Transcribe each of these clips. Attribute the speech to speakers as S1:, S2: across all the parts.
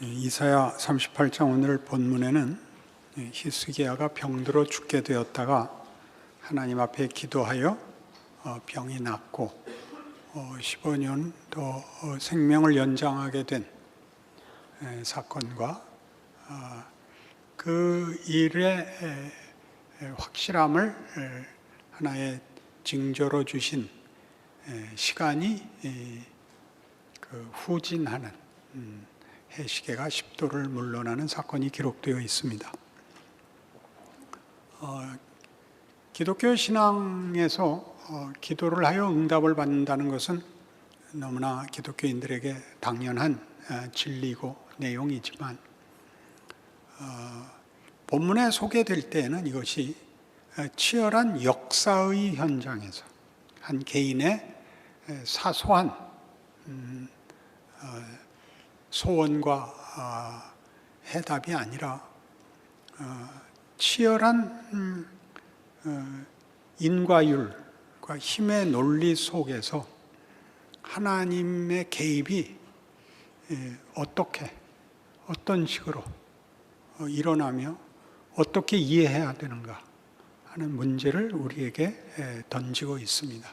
S1: 이사야 38장 오늘 본문에는 히스기야가 병들어 죽게 되었다가 하나님 앞에 기도하여 병이 낫고 15년 더 생명을 연장하게 된 사건과 그 일의 확실함을 하나의 징조로 주신 시간이 후진하는 해시계가 10도를 물러나는 사건이 기록되어 있습니다. 기독교 신앙에서 기도를 하여 응답을 받는다는 것은 너무나 기독교인들에게 당연한 진리고 내용이지만 본문에 소개될 때에는 이것이 치열한 역사의 현장에서 한 개인의 사소한 소원과 해답이 아니라 치열한 인과율과 힘의 논리 속에서 하나님의 개입이 어떤 식으로 일어나며 어떻게 이해해야 되는가 하는 문제를 우리에게 던지고 있습니다.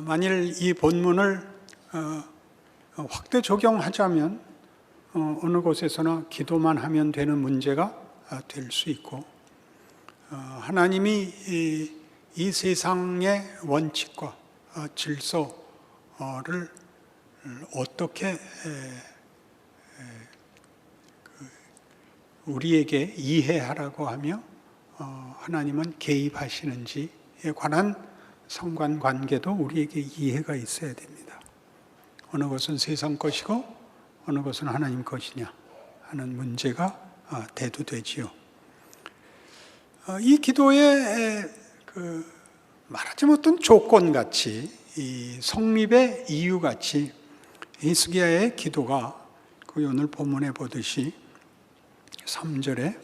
S1: 만일 이 본문을 확대 적용하자면 어느 곳에서나 기도만 하면 되는 문제가 될 수 있고, 하나님이 이 세상의 원칙과 질서를 어떻게 우리에게 이해하라고 하며 하나님은 개입하시는지에 관한 상관관계도 우리에게 이해가 있어야 됩니다. 어느 것은 세상 것이고 어느 것은 하나님 것이냐 하는 문제가 대두되지요. 이 기도의 말하지 못한 조건같이, 이 성립의 이유같이 히스기야의 기도가 오늘 본문에 보듯이 3절에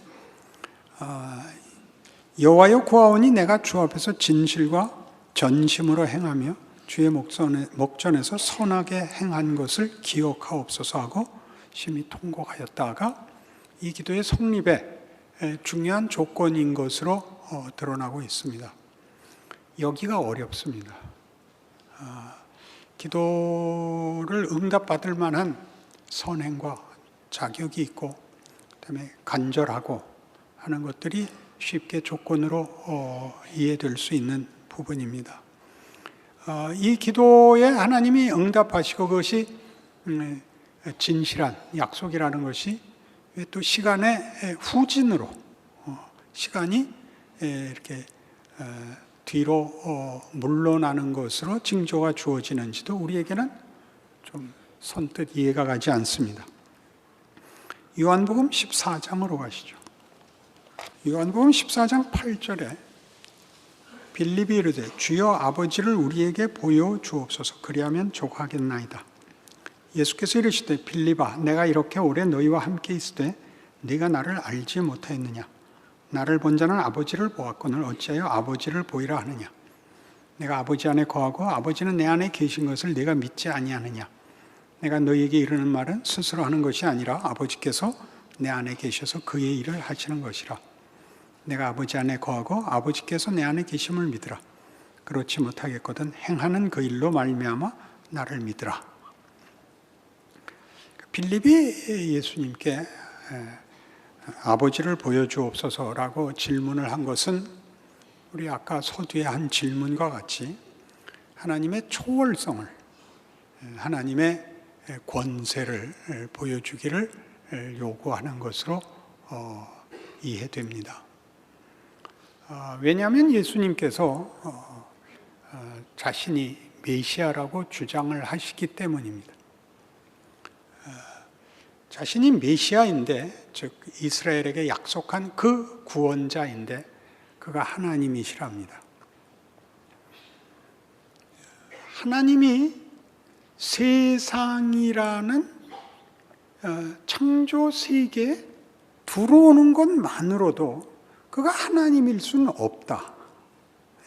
S1: 여호와여 구하오니 내가 주 앞에서 진실과 전심으로 행하며 주의 목전에서 선하게 행한 것을 기억하옵소서 하고 심히 통곡하였다가 이 기도의 성립의 중요한 조건인 것으로 드러나고 있습니다. 여기가 어렵습니다. 기도를 응답받을 만한 선행과 자격이 있고 그다음에 간절하고 하는 것들이 쉽게 조건으로 이해될 수 있는 부분입니다. 이 기도에 하나님이 응답하시고 그것이 진실한 약속이라는 것이 또 시간의 후진으로 시간이 이렇게 뒤로 물러나는 것으로 징조가 주어지는지도 우리에게는 좀 선뜻 이해가 가지 않습니다. 요한복음 14장으로 가시죠. 요한복음 14장 8절에 빌립이 이르되 주여 아버지를 우리에게 보여주옵소서 그리하면 족하겠나이다. 예수께서 이르시되 빌립아 내가 이렇게 오래 너희와 함께 있으되 네가 나를 알지 못하였느냐. 나를 본 자는 아버지를 보았거늘 어찌하여 아버지를 보이라 하느냐. 내가 아버지 안에 거하고 아버지는 내 안에 계신 것을 네가 믿지 아니하느냐. 내가 너희에게 이르는 말은 스스로 하는 것이 아니라 아버지께서 내 안에 계셔서 그의 일을 하시는 것이라. 내가 아버지 안에 거하고 아버지께서 내 안에 계심을 믿으라. 그렇지 못하겠거든 행하는 그 일로 말미암아 나를 믿으라. 빌립이 예수님께 아버지를 보여주옵소서라고 질문을 한 것은 우리 아까 서두에 한 질문과 같이 하나님의 초월성을, 하나님의 권세를 보여주기를 요구하는 것으로 이해됩니다. 왜냐하면 예수님께서 자신이 메시아라고 주장을 하시기 때문입니다. 자신이 메시아인데, 즉 이스라엘에게 약속한 그 구원자인데 그가 하나님이시랍니다. 하나님이 세상이라는 창조 세계에 들어오는 것만으로도 그가 하나님일 수는 없다.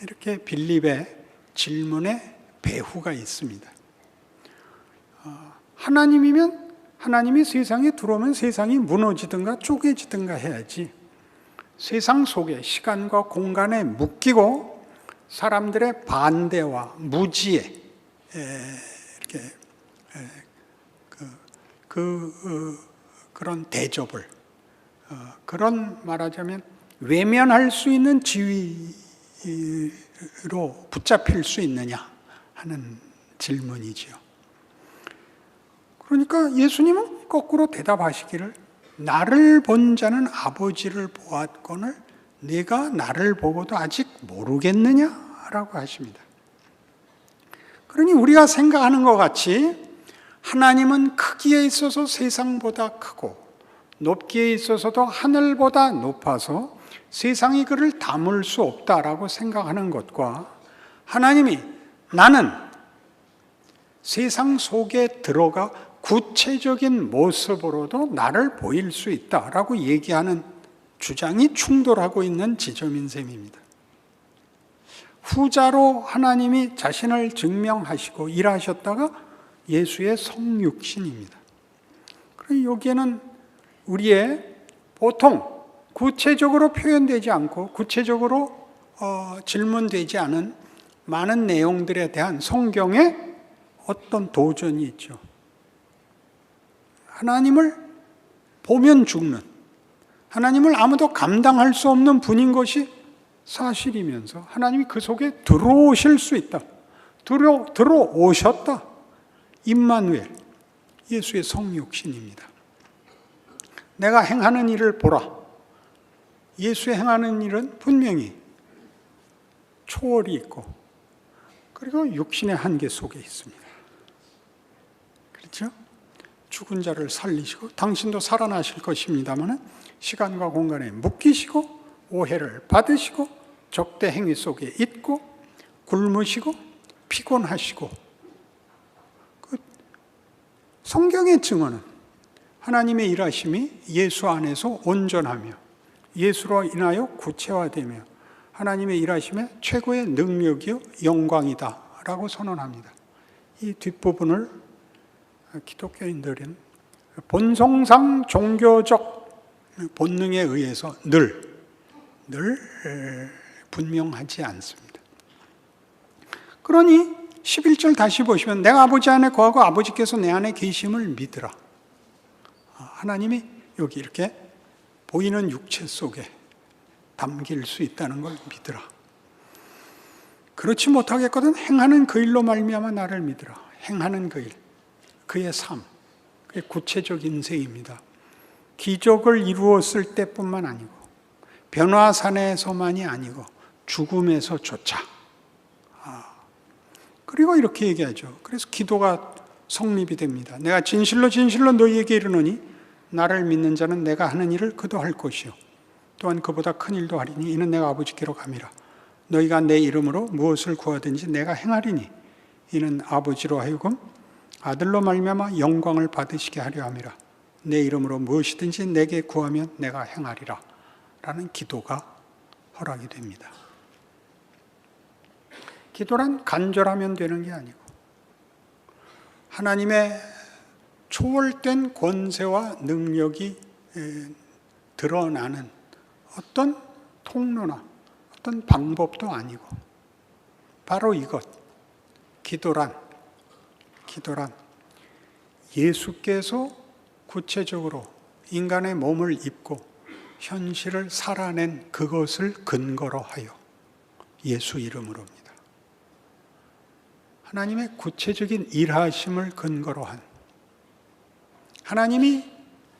S1: 이렇게 빌립의 질문에 배후가 있습니다. 하나님이면 하나님이 세상에 들어오면 세상이 무너지든가 쪼개지든가 해야지, 세상 속에 시간과 공간에 묶이고 사람들의 반대와 무지에 이렇게 그런 대접을, 그런 말하자면 외면할 수 있는 지위로 붙잡힐 수 있느냐 하는 질문이지요. 그러니까 예수님은 거꾸로 대답하시기를, 나를 본 자는 아버지를 보았거늘 네가 나를 보고도 아직 모르겠느냐라고 하십니다. 그러니 우리가 생각하는 것 같이 하나님은 크기에 있어서 세상보다 크고 높기에 있어서도 하늘보다 높아서 세상이 그를 담을 수 없다라고 생각하는 것과, 하나님이 나는 세상 속에 들어가 구체적인 모습으로도 나를 보일 수 있다라고 얘기하는 주장이 충돌하고 있는 지점인 셈입니다. 후자로 하나님이 자신을 증명하시고 일하셨다가 예수의 성육신입니다. 그리고 여기에는 우리의 보통 구체적으로 표현되지 않고 구체적으로 질문되지 않은 많은 내용들에 대한 성경의 어떤 도전이 있죠. 하나님을 보면 죽는, 하나님을 아무도 감당할 수 없는 분인 것이 사실이면서 하나님이 그 속에 들어오실 수 있다, 들어오셨다. 임마누엘, 예수의 성육신입니다. 내가 행하는 일을 보라. 예수의 행하는 일은 분명히 초월이 있고 그리고 육신의 한계 속에 있습니다. 그렇죠? 죽은 자를 살리시고 당신도 살아나실 것입니다만 시간과 공간에 묶이시고 오해를 받으시고 적대 행위 속에 있고 굶으시고 피곤하시고, 성경의 증언은 하나님의 일하심이 예수 안에서 온전하며 예수로 인하여 구체화되며 하나님의 일하심의 최고의 능력이요 영광이다라고 선언합니다. 이 뒷부분을 기독교인들은 본성상 종교적 본능에 의해서 늘 분명하지 않습니다. 그러니 11절 다시 보시면 내가 아버지 안에 거하고 아버지께서 내 안에 계심을 믿으라. 하나님이 여기 이렇게 보이는 육체 속에 담길 수 있다는 걸 믿으라. 그렇지 못하겠거든 행하는 그 일로 말미암아 나를 믿으라. 행하는 그 일, 그의 삶, 그의 구체적 인생입니다. 기적을 이루었을 때뿐만 아니고 변화산에서만이 아니고 죽음에서조차. 그리고 이렇게 얘기하죠. 그래서 기도가 성립이 됩니다. 내가 진실로 진실로 너희에게 이르노니 나를 믿는 자는 내가 하는 일을 그도 할 것이요 또한 그보다 큰 일도 하리니 이는 내가 아버지께로 감이라. 너희가 내 이름으로 무엇을 구하든지 내가 행하리니 이는 아버지로 하여금 아들로 말미암아 영광을 받으시게 하려 함이라. 내 이름으로 무엇이든지 내게 구하면 내가 행하리라 라는 기도가 허락이 됩니다. 기도란 간절하면 되는 게 아니고 하나님의 초월된 권세와 능력이 드러나는 어떤 통로나 어떤 방법도 아니고 바로 이것, 기도란 예수께서 구체적으로 인간의 몸을 입고 현실을 살아낸 그것을 근거로 하여 예수 이름으로입니다. 하나님의 구체적인 일하심을 근거로 한, 하나님이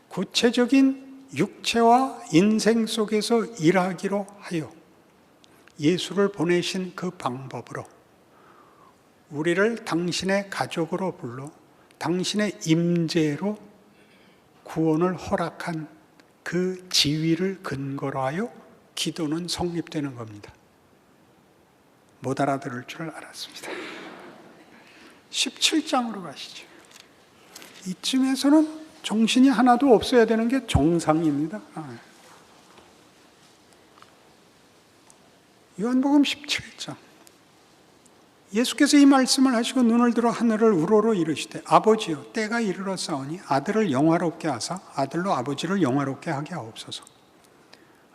S1: 구체적인 육체와 인생 속에서 일하기로 하여 예수를 보내신 그 방법으로 우리를 당신의 가족으로 불러 당신의 임재로 구원을 허락한 그 지위를 근거로 하여 기도는 성립되는 겁니다. 못 알아들을 줄 알았습니다. 17장으로 가시죠. 이쯤에서는 정신이 하나도 없어야 되는 게 정상입니다. 요한복음 17장 예수께서 이 말씀을 하시고 눈을 들어 하늘을 우러러 이르시되 아버지여 때가 이르렀사오니 아들을 영화롭게 하사 아들로 아버지를 영화롭게 하게 하옵소서.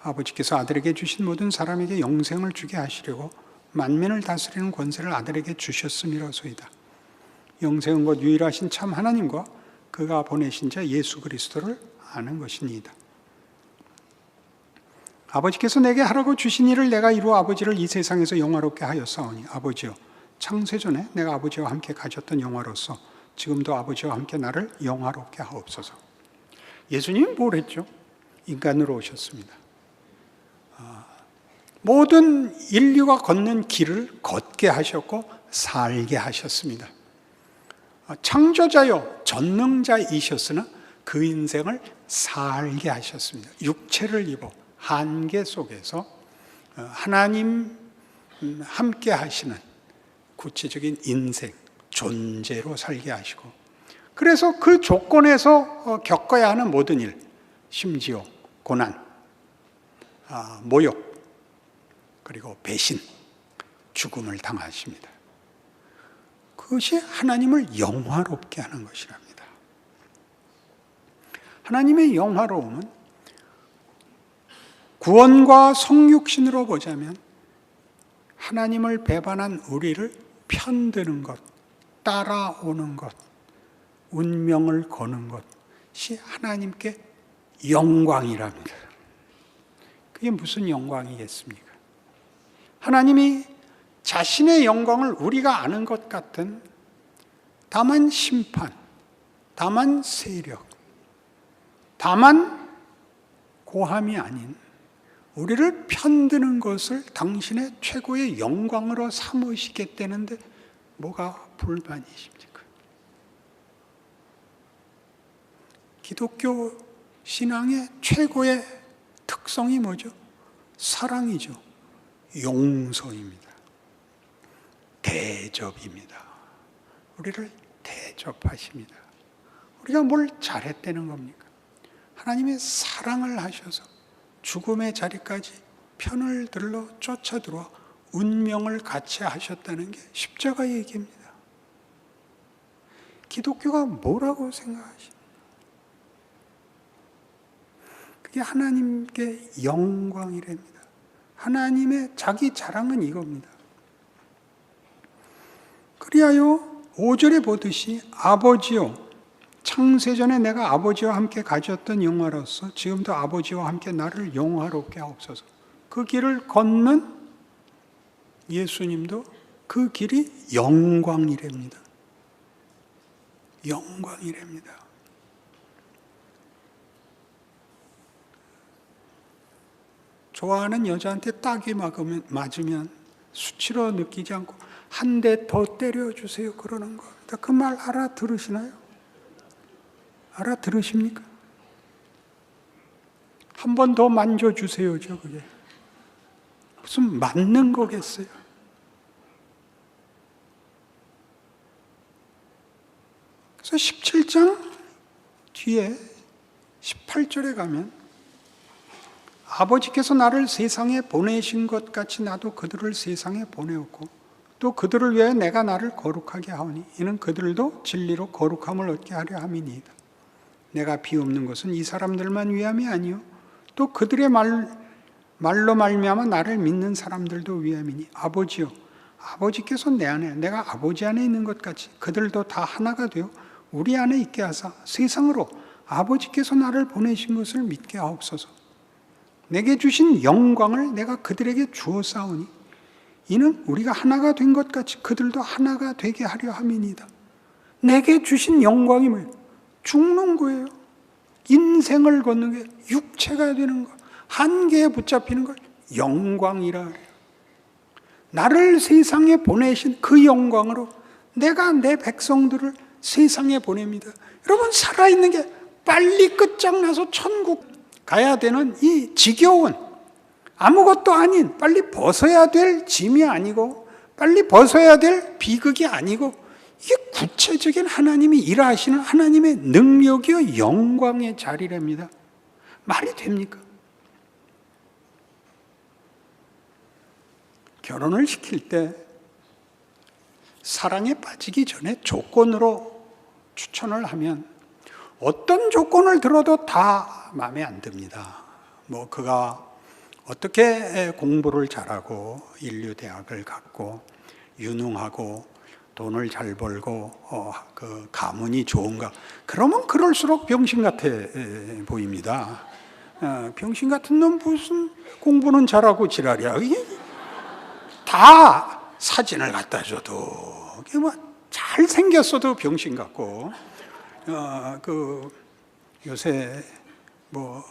S1: 아버지께서 아들에게 주신 모든 사람에게 영생을 주게 하시려고 만민을 다스리는 권세를 아들에게 주셨음이로소이다. 영생은 곧 유일하신 참 하나님과 그가 보내신 자 예수 그리스도를 아는 것이니이다. 아버지께서 내게 하라고 주신 일을 내가 이루어 아버지를 이 세상에서 영화롭게 하였사오니 아버지여 창세전에 내가 아버지와 함께 가졌던 영화로서 지금도 아버지와 함께 나를 영화롭게 하옵소서. 예수님이 뭘 했죠? 인간으로 오셨습니다. 모든 인류가 걷는 길을 걷게 하셨고 살게 하셨습니다. 창조자요 전능자이셨으나 그 인생을 살게 하셨습니다. 육체를 입어 한계 속에서 하나님 함께 하시는 구체적인 인생, 존재로 살게 하시고, 그래서 그 조건에서 겪어야 하는 모든 일, 심지어 고난, 모욕, 그리고 배신, 죽음을 당하십니다. 그것이 하나님을 영화롭게 하는 것이랍니다. 하나님의 영화로움은 구원과 성육신으로 보자면 하나님을 배반한 우리를 편드는 것, 따라오는 것, 운명을 거는 것이 하나님께 영광이랍니다. 그게 무슨 영광이겠습니까? 하나님이 자신의 영광을 우리가 아는 것 같은 다만 심판, 다만 세력, 다만 고함이 아닌 우리를 편드는 것을 당신의 최고의 영광으로 삼으시겠다는데 뭐가 불만이십니까? 기독교 신앙의 최고의 특성이 뭐죠? 사랑이죠. 용서입니다. 대접입니다. 우리를 대접하십니다. 우리가 뭘 잘했다는 겁니까? 하나님의 사랑을 하셔서 죽음의 자리까지 편을 들러 쫓아들어 운명을 같이 하셨다는 게 십자가의 얘기입니다. 기독교가 뭐라고 생각하십니까? 그게 하나님께 영광이랍니다. 하나님의 자기 자랑은 이겁니다. 그리하여 5절에 보듯이 아버지요 창세전에 내가 아버지와 함께 가졌던 영화로서 지금도 아버지와 함께 나를 영화롭게 하옵소서. 그 길을 걷는 예수님도 그 길이 영광이랍니다. 영광이랍니다. 좋아하는 여자한테 딱이 맞으면 수치로 느끼지 않고 한 대 더 때려주세요 그러는 거. 그 말 알아들으시나요? 알아들으십니까? 한 번 더 만져주세요죠, 그게. 무슨 맞는 거겠어요? 그래서 17장 뒤에 18절에 가면 아버지께서 나를 세상에 보내신 것 같이 나도 그들을 세상에 보내었고 또 그들을 위하여 내가 나를 거룩하게 하오니 이는 그들도 진리로 거룩함을 얻게 하려 함이니이다. 내가 비옵는 것은 이 사람들만 위함이 아니요 또 그들의 말로 말미암아 나를 믿는 사람들도 위함이니 아버지요 아버지께서 내 안에 내가 아버지 안에 있는 것 같이 그들도 다 하나가 되어 우리 안에 있게 하사 세상으로 아버지께서 나를 보내신 것을 믿게 하옵소서. 내게 주신 영광을 내가 그들에게 주었사오니 이는 우리가 하나가 된 것 같이 그들도 하나가 되게 하려 함이니이다. 내게 주신 영광이 뭐예요? 죽는 거예요. 인생을 걷는 게 육체가 되는 거, 한계에 붙잡히는 걸 영광이라 그래요. 나를 세상에 보내신 그 영광으로 내가 내 백성들을 세상에 보냅니다. 여러분 살아있는 게 빨리 끝장나서 천국 가야 되는 이 지겨운 아무것도 아닌 빨리 벗어야 될 짐이 아니고 빨리 벗어야 될 비극이 아니고 이게 구체적인 하나님이 일하시는 하나님의 능력이요 영광의 자리랍니다. 말이 됩니까? 결혼을 시킬 때 사랑에 빠지기 전에 조건으로 추천을 하면 어떤 조건을 들어도 다 마음에 안 듭니다. 뭐 그가 어떻게 공부를 잘하고 인류대학을 갔고 유능하고 돈을 잘 벌고 그 가문이 좋은가, 그러면 그럴수록 병신 같아 보입니다. 병신 같은 놈 무슨 공부는 잘하고 지랄이야. 이게 다 사진을 갖다 줘도 뭐 잘생겼어도 병신 같고, 그 요새 뭐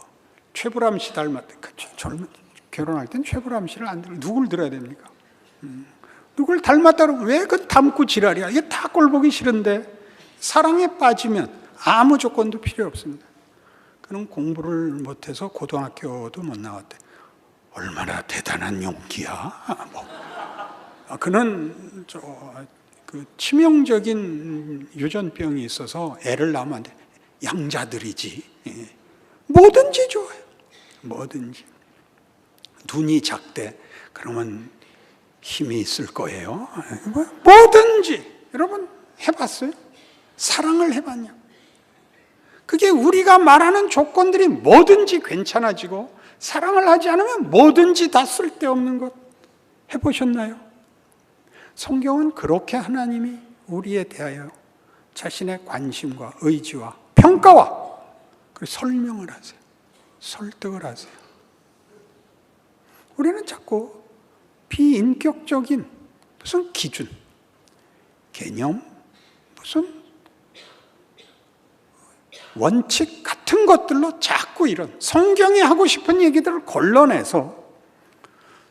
S1: 최불암 씨 닮았다. 젊은 결혼할 땐 최불암 씨를 안 들어 누굴 들어야 됩니까? 누굴 닮았다고 왜 그 닮고 지랄이야? 이게 다 꼴보기 싫은데 사랑에 빠지면 아무 조건도 필요 없습니다. 그는 공부를 못해서 고등학교도 못 나왔대. 얼마나 대단한 용기야. 그는 그 치명적인 유전병이 있어서 애를 낳으면 안 돼. 양자들이지. 뭐든지 좋아요. 뭐든지. 눈이 작대. 그러면 힘이 있을 거예요. 뭐든지. 여러분 해봤어요? 사랑을 해봤냐? 그게 우리가 말하는 조건들이 뭐든지 괜찮아지고 사랑을 하지 않으면 뭐든지 다 쓸데없는 것 해보셨나요? 성경은 그렇게 하나님이 우리에 대하여 자신의 관심과 의지와 평가와 그리고 설명을 하세요. 설득을 하세요. 우리는 자꾸 비인격적인 무슨 기준, 개념, 무슨 원칙 같은 것들로 자꾸 이런 성경이 하고 싶은 얘기들을 걸러내서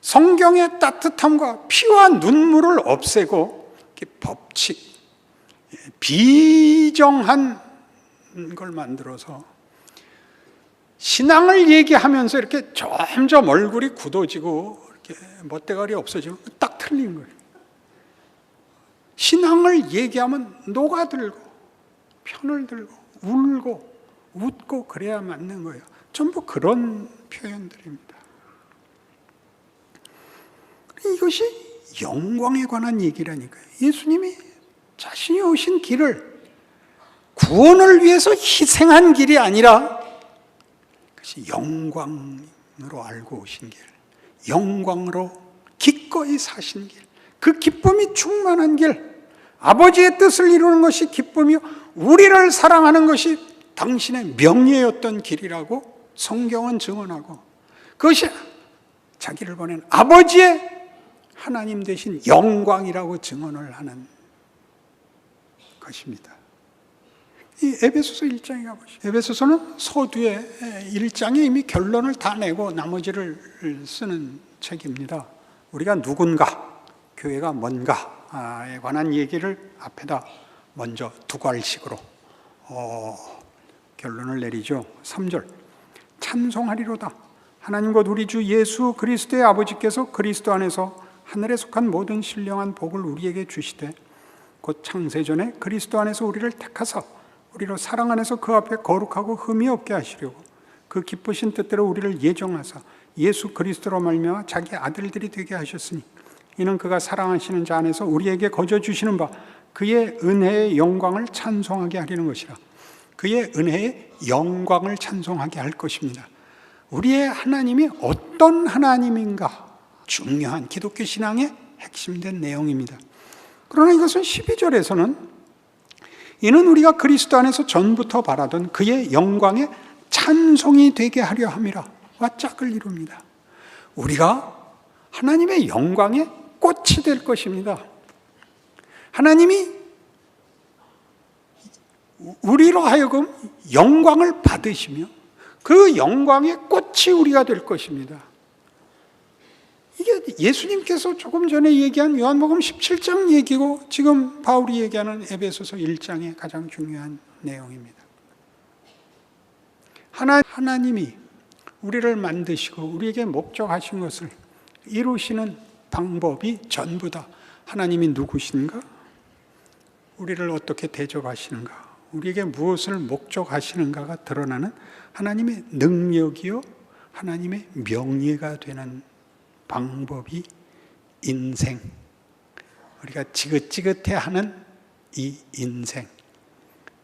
S1: 성경의 따뜻함과 피와 눈물을 없애고 법칙, 비정한 걸 만들어서 신앙을 얘기하면서 이렇게 점점 얼굴이 굳어지고 이렇게 멋대가리 없어지면 딱 틀린 거예요. 신앙을 얘기하면 녹아들고 편을 들고 울고 웃고 그래야 맞는 거예요. 전부 그런 표현들입니다. 이것이 영광에 관한 얘기라니까요. 예수님이 자신이 오신 길을 구원을 위해서 희생한 길이 아니라 그것이 영광으로 알고 오신 길, 영광으로 기꺼이 사신 길, 그 기쁨이 충만한 길, 아버지의 뜻을 이루는 것이 기쁨이요 우리를 사랑하는 것이 당신의 명예였던 길이라고 성경은 증언하고, 그것이 자기를 보낸 아버지의 하나님 되신 영광이라고 증언을 하는 것입니다. 이 에베소서 1장에 가보시죠. 에베소서는 서두에 1장에 이미 결론을 다 내고 나머지를 쓰는 책입니다. 우리가 누군가, 교회가 뭔가에 관한 얘기를 앞에다 먼저 두괄식으로 결론을 내리죠. 3절 찬송하리로다. 하나님 곧 우리 주 예수 그리스도의 아버지께서 그리스도 안에서 하늘에 속한 모든 신령한 복을 우리에게 주시되 곧 창세전에 그리스도 안에서 우리를 택하사 우리로 사랑 안에서 그 앞에 거룩하고 흠이 없게 하시려고 그 기쁘신 뜻대로 우리를 예정하사 예수 그리스도로 말미암아 자기 아들들이 되게 하셨으니 이는 그가 사랑하시는 자 안에서 우리에게 거저 주시는 바 그의 은혜의 영광을 찬송하게 하려는 것이라. 그의 은혜의 영광을 찬송하게 할 것입니다. 우리의 하나님이 어떤 하나님인가 중요한 기독교 신앙의 핵심된 내용입니다. 그러나 이것은 12절에서는 이는 우리가 그리스도 안에서 전부터 바라던 그의 영광의 찬송이 되게 하려 함이라 와 짝을 이룹니다. 우리가 하나님의 영광의 꽃이 될 것입니다. 하나님이 우리로 하여금 영광을 받으시며 그 영광의 꽃이 우리가 될 것입니다. 이게 예수님께서 조금 전에 얘기한 요한복음 17장 얘기고 지금 바울이 얘기하는 에베소서 1장의 가장 중요한 내용입니다. 하나님이 우리를 만드시고 우리에게 목적하신 것을 이루시는 방법이 전부 다 하나님이 누구신가? 우리를 어떻게 대접하시는가? 우리에게 무엇을 목적하시는가가 드러나는 하나님의 능력이요 하나님의 명예가 되는 방법이 인생을 우리가 지긋지긋해하는 이 인생,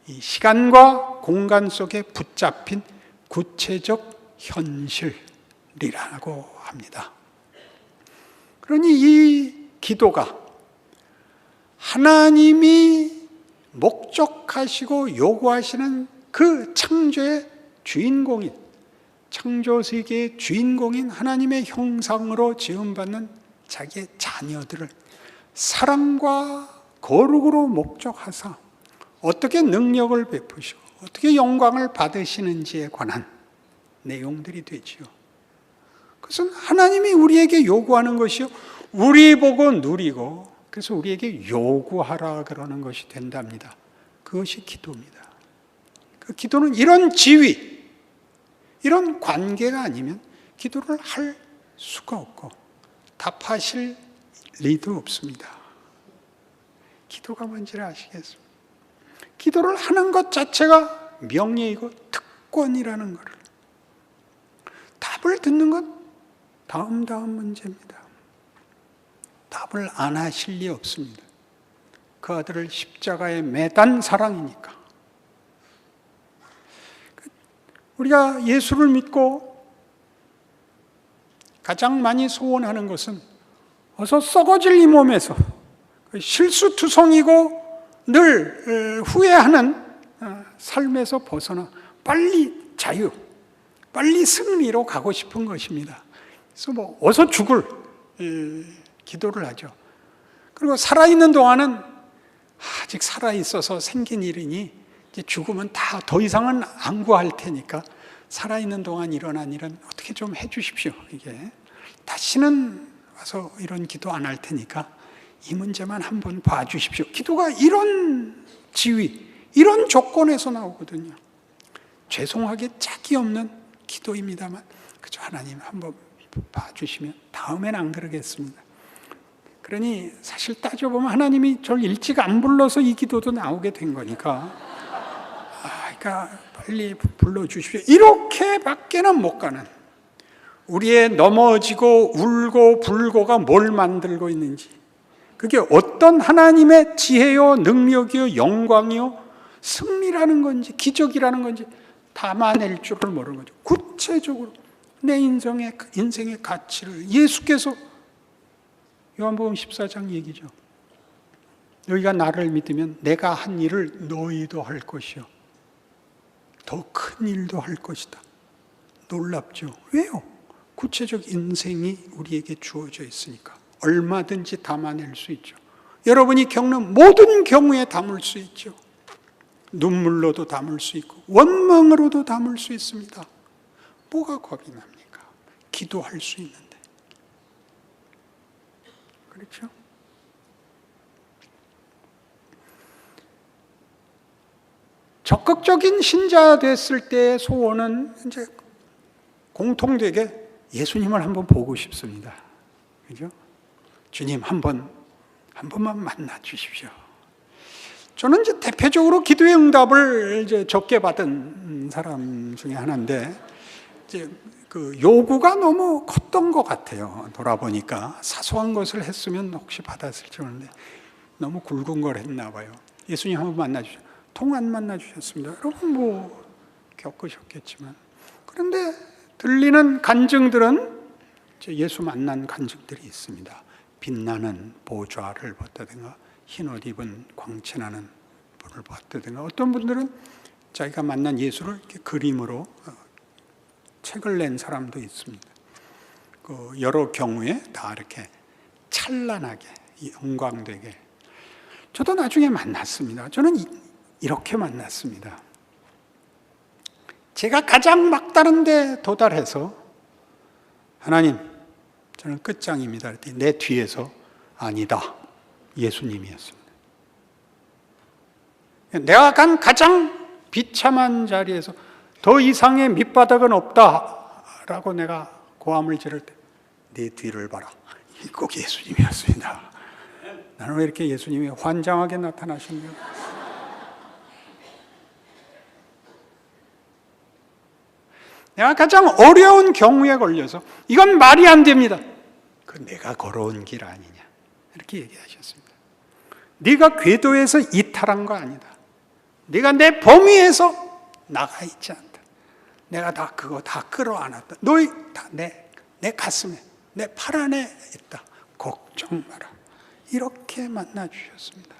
S1: 이 시간과 공간 속에 붙잡힌 구체적 현실이라고 합니다. 그러니 이 기도가 하나님이 목적하시고 요구하시는 그 창조의 주인공인, 창조세계의 주인공인 하나님의 형상으로 지음받는 자기의 자녀들을 사랑과 거룩으로 목적하사 어떻게 능력을 베푸시고 어떻게 영광을 받으시는지에 관한 내용들이 되지요. 그것은 하나님이 우리에게 요구하는 것이요, 우리 보고 누리고 그래서 우리에게 요구하라 그러는 것이 된답니다. 그것이 기도입니다. 그 기도는 이런 지위, 이런 관계가 아니면 기도를 할 수가 없고 답하실 리도 없습니다. 기도가 뭔지를 아시겠습니까? 기도를 하는 것 자체가 명예이고 특권이라는 것을, 답을 듣는 건 다음 문제입니다. 답을 안 하실 리 없습니다. 그 아들을 십자가에 매단 사랑이니까. 우리가 예수를 믿고 가장 많이 소원하는 것은 어서 썩어질 이 몸에서 실수투성이고 늘 후회하는 삶에서 벗어나 빨리 자유, 빨리 승리로 가고 싶은 것입니다. 그래서 어서 죽을 기도를 하죠. 그리고 살아있는 동안은 아직 살아있어서 생긴 일이니 이제 죽으면 다 더 이상은 안 구할 테니까 살아있는 동안 일어난 일은 어떻게 좀 해주십시오. 이게 다시는 와서 이런 기도 안 할 테니까 이 문제만 한번 봐주십시오. 기도가 이런 지위, 이런 조건에서 나오거든요. 죄송하게 짝이 없는 기도입니다만 그저 하나님 한번 봐주시면 다음엔 안 그러겠습니다. 그러니 사실 따져보면 하나님이 저를 일찍 안 불러서 이 기도도 나오게 된 거니까 그러니까 빨리 불러주십시오. 이렇게밖에는 못 가는, 우리의 넘어지고 울고 불고가 뭘 만들고 있는지, 그게 어떤 하나님의 지혜요 능력이요 영광이요 승리라는 건지 기적이라는 건지 담아낼 줄을 모르는 거죠. 구체적으로 내 인생의 가치를 예수께서 요한복음 14장 얘기죠. 너희가 나를 믿으면 내가 한 일을 너희도 할 것이요 더 큰 일도 할 것이다. 놀랍죠? 왜요? 구체적 인생이 우리에게 주어져 있으니까 얼마든지 담아낼 수 있죠. 여러분이 겪는 모든 경우에 담을 수 있죠. 눈물로도 담을 수 있고 원망으로도 담을 수 있습니다. 뭐가 겁이 납니까? 기도할 수 있는데. 그렇죠? 적극적인 신자 됐을 때의 소원은 이제 공통되게 예수님을 한번 보고 싶습니다. 그죠? 주님 한 번만 만나 주십시오. 저는 이제 대표적으로 기도의 응답을 이제 적게 받은 사람 중에 하나인데, 이제 그 요구가 너무 컸던 것 같아요. 돌아보니까 사소한 것을 했으면 혹시 받았을지 모르는데 너무 굵은 걸 했나 봐요. 예수님 한번 만나 주십시오. 통 안 만나 주셨습니다. 여러분 겪으셨겠지만, 그런데 들리는 간증들은 예수 만난 간증들이 있습니다. 빛나는 보좌를 봤다든가 흰옷 입은 광채나는 분을 봤다든가, 어떤 분들은 자기가 만난 예수를 이렇게 그림으로 책을 낸 사람도 있습니다. 그 여러 경우에 다 이렇게 찬란하게 영광되게. 저도 나중에 만났습니다. 저는 이렇게 만났습니다. 제가 가장 막다른 데 도달해서 하나님 저는 끝장입니다 그랬더니 내 뒤에서 아니다 예수님이었습니다. 내가 간 가장 비참한 자리에서 더 이상의 밑바닥은 없다라고 내가 고함을 지를 때 내 뒤를 봐라, 꼭 예수님이었습니다. 나는 왜 이렇게 예수님이 환장하게 나타나셨냐. 내가 가장 어려운 경우에 걸려서 이건 말이 안 됩니다. 그 내가 걸어온 길 아니냐 이렇게 얘기하셨습니다. 네가 궤도에서 이탈한 거 아니다. 네가 내 범위에서 나가 있지 않다. 내가 다 그거 다 끌어안았다. 너희 다 내 가슴에, 내 팔 안에 있다. 걱정 마라. 이렇게 만나 주셨습니다.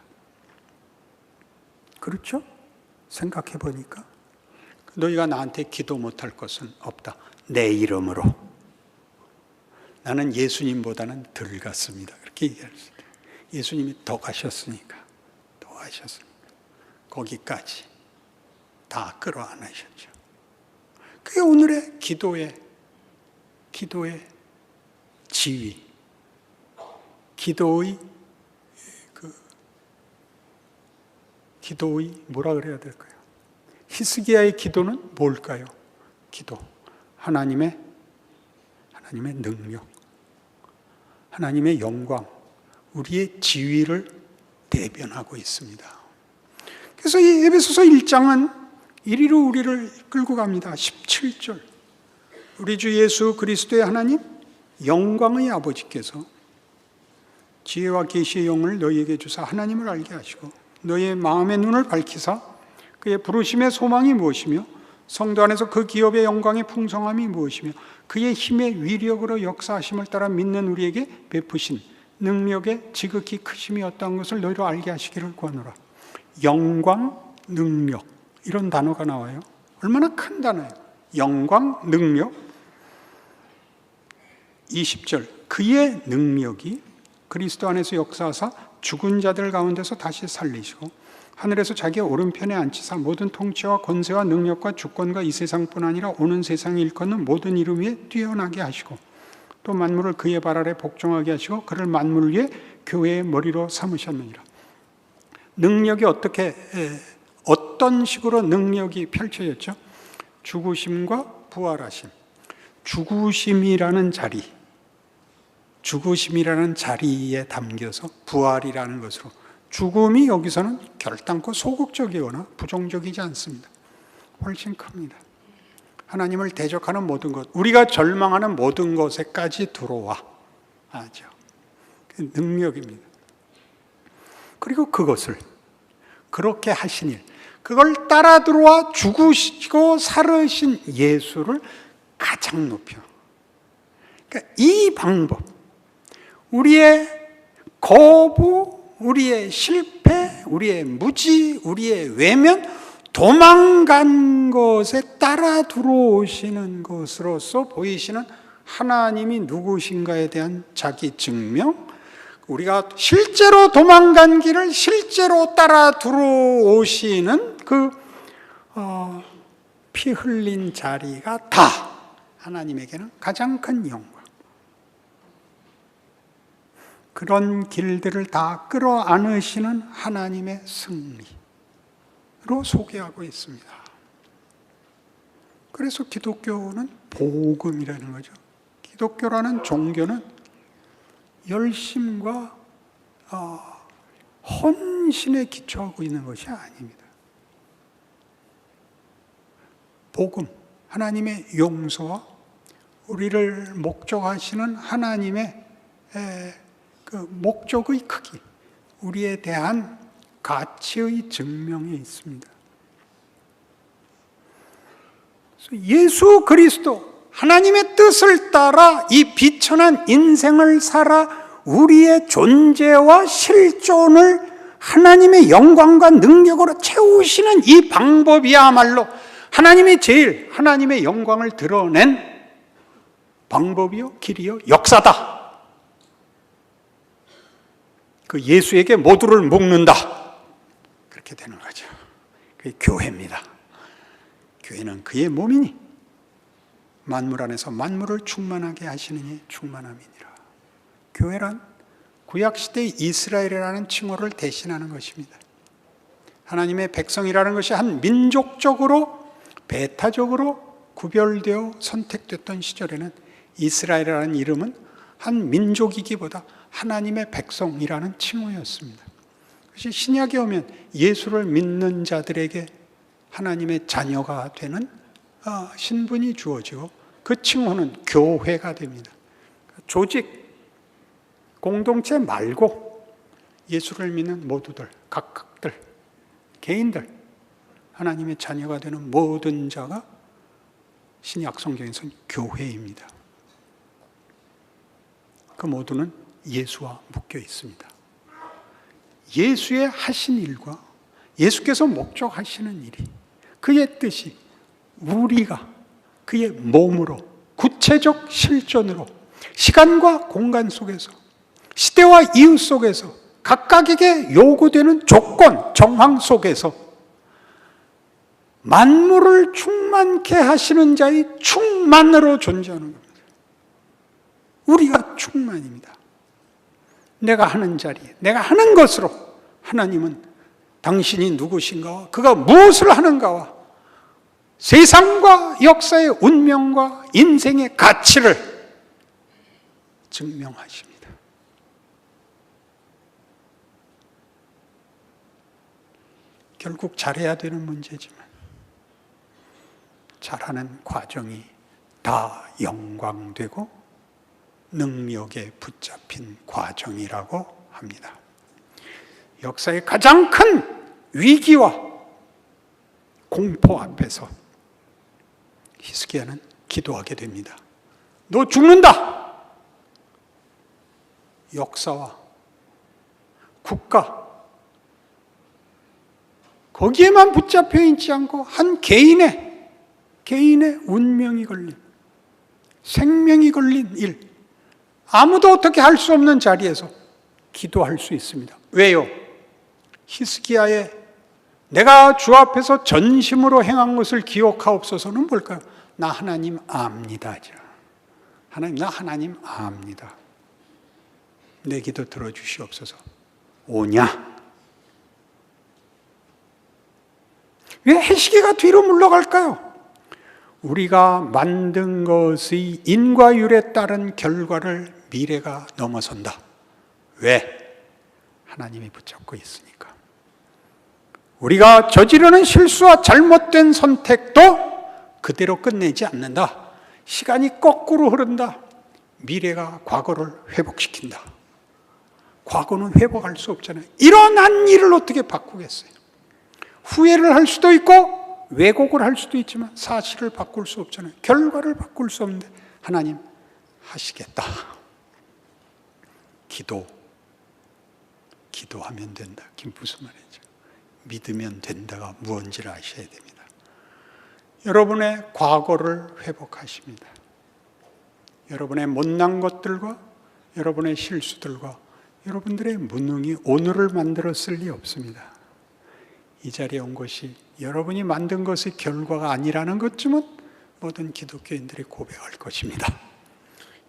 S1: 그렇죠? 생각해 보니까 너희가 나한테 기도 못할 것은 없다. 내 이름으로. 나는 예수님보다는 덜 갔습니다. 그렇게 얘기했어요. 예수님이 더 가셨으니까. 거기까지 다 끌어안으셨죠. 그게 오늘의 기도의 지위, 기도의 뭐라 그래야 될까요? 히스기야의 기도는 뭘까요? 기도. 하나님의 능력, 하나님의 영광, 우리의 지위를 대변하고 있습니다. 그래서 이 에베소서 1장은 이리로 우리를 끌고 갑니다. 17절. 우리 주 예수 그리스도의 하나님, 영광의 아버지께서 지혜와 계시의 영을 너희에게 주사 하나님을 알게 하시고 너희의 마음의 눈을 밝히사 그의 부르심의 소망이 무엇이며 성도 안에서 그 기업의 영광의 풍성함이 무엇이며 그의 힘의 위력으로 역사하심을 따라 믿는 우리에게 베푸신 능력의 지극히 크심이 어떠한 것을 너희로 알게 하시기를 구하노라. 영광, 능력, 이런 단어가 나와요. 얼마나 큰 단어예요. 영광, 능력. 20절. 그의 능력이 그리스도 안에서 역사하사 죽은 자들 가운데서 다시 살리시고 하늘에서 자기의 오른편에 앉히사 모든 통치와 권세와 능력과 주권과 이 세상뿐 아니라 오는 세상에 일컫는 모든 이름 위에 뛰어나게 하시고 또 만물을 그의 발 아래 복종하게 하시고 그를 만물 위에 교회의 머리로 삼으셨느니라. 능력이 어떤 식으로 능력이 펼쳐졌죠? 죽으심과 부활하심. 죽으심이라는 자리에 담겨서 부활이라는 것으로, 죽음이 여기서는 결단코 소극적이거나 부정적이지 않습니다. 훨씬 큽니다. 하나님을 대적하는 모든 것, 우리가 절망하는 모든 것에까지 들어와 하죠. 그 능력입니다. 그리고 그것을 그렇게 하신 일, 그걸 따라 들어와 죽으시고 살으신 예수를 가장 높여. 그러니까 이 방법, 우리의 거부, 우리의 실패, 우리의 무지, 우리의 외면, 도망간 것에 따라 들어오시는 것으로서 보이시는 하나님이 누구신가에 대한 자기 증명, 우리가 실제로 도망간 길을 실제로 따라 들어오시는 피 흘린 자리가 다 하나님에게는 가장 큰 영광. 그런 길들을 다 끌어안으시는 하나님의 승리로 소개하고 있습니다. 그래서 기독교는 복음이라는 거죠. 기독교라는 종교는 열심과 헌신에 기초하고 있는 것이 아닙니다. 복음, 하나님의 용서와 우리를 목적하시는 하나님의 그 목적의 크기, 우리에 대한 가치의 증명에 있습니다. 예수 그리스도, 하나님의 뜻을 따라 이 비천한 인생을 살아 우리의 존재와 실존을 하나님의 영광과 능력으로 채우시는 이 방법이야말로 하나님이 제일 하나님의 영광을 드러낸 방법이요, 길이요, 역사다. 그 예수에게 모두를 묶는다. 그렇게 되는 거죠. 그게 교회입니다. 교회는 그의 몸이니 만물 안에서 만물을 충만하게 하시는 이 충만함이니라. 교회란 구약시대의 이스라엘이라는 칭호를 대신하는 것입니다. 하나님의 백성이라는 것이 한 민족적으로, 배타적으로 구별되어 선택됐던 시절에는 이스라엘이라는 이름은 한 민족이기보다 하나님의 백성이라는 칭호였습니다. 그것이 신약에 오면 예수를 믿는 자들에게 하나님의 자녀가 되는 신분이 주어지고 그 칭호는 교회가 됩니다. 조직, 공동체 말고 예수를 믿는 모두들, 각각들, 개인들, 하나님의 자녀가 되는 모든 자가 신약 성경에서는 교회입니다. 그 모두는 예수와 묶여 있습니다. 예수의 하신 일과 예수께서 목적하시는 일이, 그의 뜻이 우리가 그의 몸으로 구체적 실존으로 시간과 공간 속에서, 시대와 이유 속에서, 각각에게 요구되는 조건, 정황 속에서 만물을 충만케 하시는 자의 충만으로 존재하는 겁니다. 우리가 충만입니다. 내가 하는 자리에, 내가 하는 것으로 하나님은 당신이 누구신가와 그가 무엇을 하는가와 세상과 역사의 운명과 인생의 가치를 증명하십니다. 결국 잘해야 되는 문제지만 잘하는 과정이 다 영광되고 능력에 붙잡힌 과정이라고 합니다. 역사의 가장 큰 위기와 공포 앞에서 히스기야는 기도하게 됩니다. 너 죽는다! 역사와 국가, 거기에만 붙잡혀 있지 않고 한 개인의 운명이 걸린, 생명이 걸린 일, 아무도 어떻게 할 수 없는 자리에서 기도할 수 있습니다. 왜요? 히스기야의 내가 주 앞에서 전심으로 행한 것을 기억하옵소서는 뭘까요? 나 하나님 압니다. 하나님, 나 하나님 압니다. 내 기도 들어주시옵소서. 오냐? 왜 해시기가 뒤로 물러갈까요? 우리가 만든 것의 인과율에 따른 결과를 미래가 넘어선다. 왜? 하나님이 붙잡고 있으니까. 우리가 저지르는 실수와 잘못된 선택도 그대로 끝내지 않는다. 시간이 거꾸로 흐른다. 미래가 과거를 회복시킨다. 과거는 회복할 수 없잖아요. 일어난 일을 어떻게 바꾸겠어요? 후회를 할 수도 있고 왜곡을 할 수도 있지만 사실을 바꿀 수 없잖아요. 결과를 바꿀 수 없는데 하나님 하시겠다. 기도하면 된다. 무슨 말이죠? 믿으면 된다가 무언지를 아셔야 됩니다. 여러분의 과거를 회복하십니다. 여러분의 못난 것들과 여러분의 실수들과 여러분들의 무능이 오늘을 만들었을 리 없습니다. 이 자리에 온 것이 여러분이 만든 것의 결과가 아니라는 것쯤은 모든 기독교인들이 고백할 것입니다.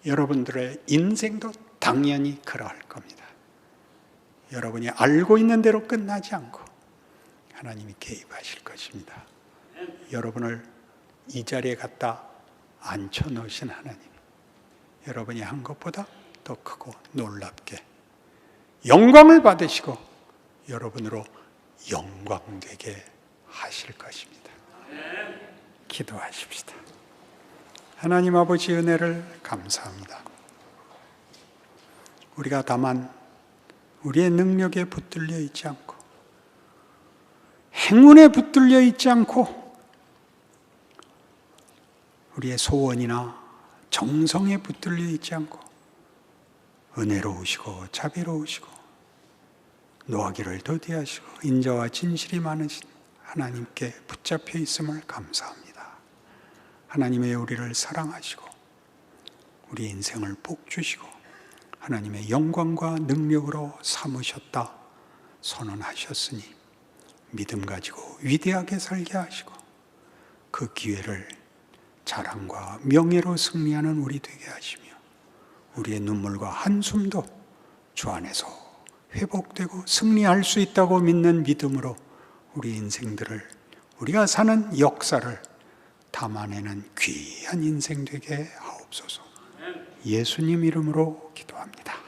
S1: 여러분들의 인생도 당연히 그러할 겁니다. 여러분이 알고 있는 대로 끝나지 않고 하나님이 개입하실 것입니다. 여러분을 이 자리에 갖다 앉혀놓으신 하나님, 여러분이 한 것보다 더 크고 놀랍게 영광을 받으시고 여러분으로 영광되게 하실 것입니다. 기도하십시다. 하나님 아버지 은혜를 감사합니다. 우리가 다만 우리의 능력에 붙들려 있지 않고 행운에 붙들려 있지 않고 우리의 소원이나 정성에 붙들려 있지 않고 은혜로우시고 자비로우시고 노하기를 더디하시고 인자와 진실이 많으신 하나님께 붙잡혀 있음을 감사합니다. 하나님의 우리를 사랑하시고 우리 인생을 복 주시고 하나님의 영광과 능력으로 삼으셨다 선언하셨으니 믿음 가지고 위대하게 살게 하시고 그 기회를 자랑과 명예로 승리하는 우리 되게 하시며 우리의 눈물과 한숨도 주 안에서 회복되고 승리할 수 있다고 믿는 믿음으로 우리 인생들을, 우리가 사는 역사를 담아내는 귀한 인생 되게 하옵소서. 예수님 이름으로 기도합니다.